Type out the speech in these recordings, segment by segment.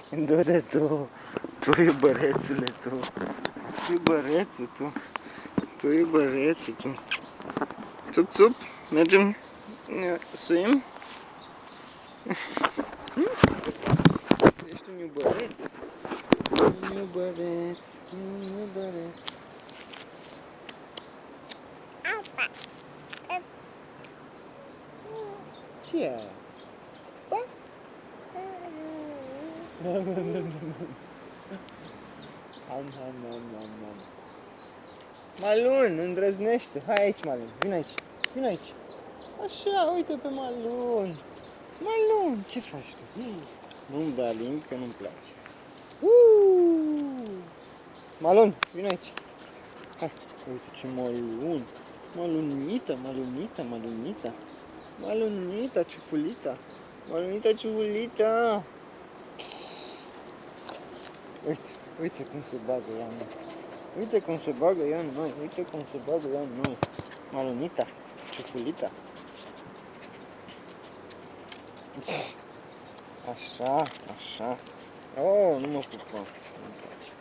Du-te tu, tu iubărețule tu, iubărețul tu, tu iubărețul tu. Țup, țup, mergem, swim? Ești un iubăreț, un iubăreț, un iubăreț. Ce e aia? Malun, îndrăznește. Hai aici, Malun. Vino aici. Vino aici. Așa, uite pe Malun. Malun, ce faci tu? Nu-mi da limbi, că nu-mi place. Malun, vino aici. Hai, uite ce Malun. Malunita, Malunita, Malunita. Malunita, ciufulita. Malunita, ciufulita. Uite, uite cum se bagă ea în noi. Uite cum se bagă ea în noi. Uite cum se bagă ea în noi. Malunita, ciufulita. Așa, așa. Oh, nu mă pupa. Nu-mi place.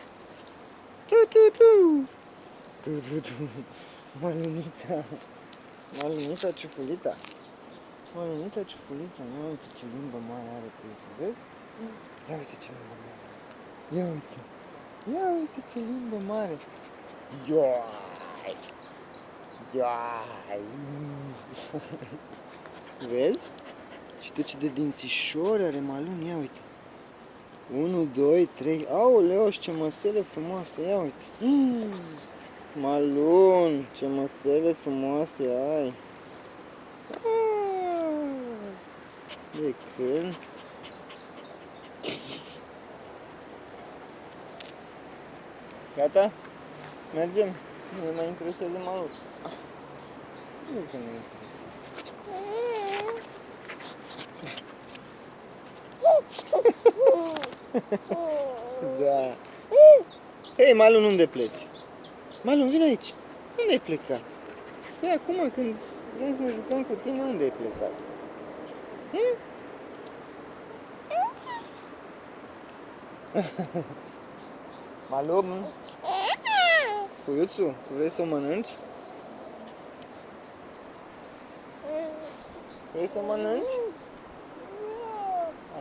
Tu. Tu. Malunita. Malunita, ciufulita. Malunita, ciufulita. Ia uite ce limbă mare are Cruță, vezi? Ia uite ce limbă mare. Ia uite. Ia uite ce limbă mare. Ioi. Ioi. Vezi? Și uite ce de dințișori are Malun, ia uite. 1, 2, 3. Aoleu, ce măsele frumoase, ia uite. Malun, ce măsele frumoase ai. De când? Gata? Mergem? Nu mai interesează Malun. Sigur că nu interesează. Da. Hei, Malun, unde pleci? Malun, vino aici. Unde ai plecat? Păi acum când vrem să ne jucăm cu tine, unde ai plecat? Malun? Puiuțu, vrei să o mănânci? Vrei să o mănânci?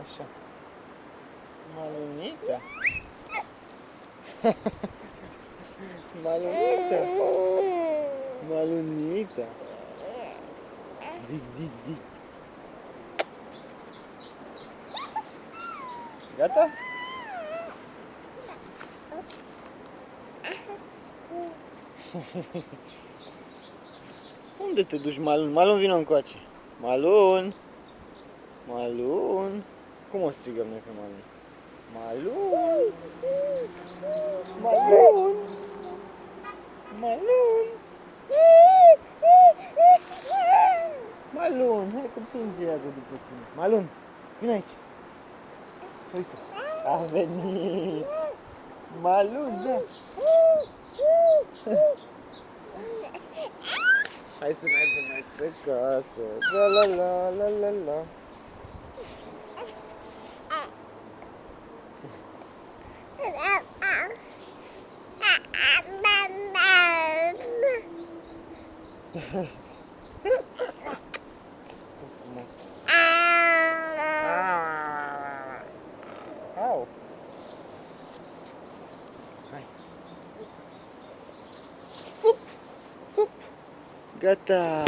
Așa. Malunita. Malunita. Malunita. Dig. Gata? Unde te duci, Malun? Malun, vino încoace. Malun. Malun. Cum o strigăm noi pe Malun? Malun. Malun. Malun. Malun, hai că plânge ea de după tine. Malun, vino aici. Uite, a venit. Malun, da. Hai să mergem mai spre casă. La. Au. Hai. Țup. Gata.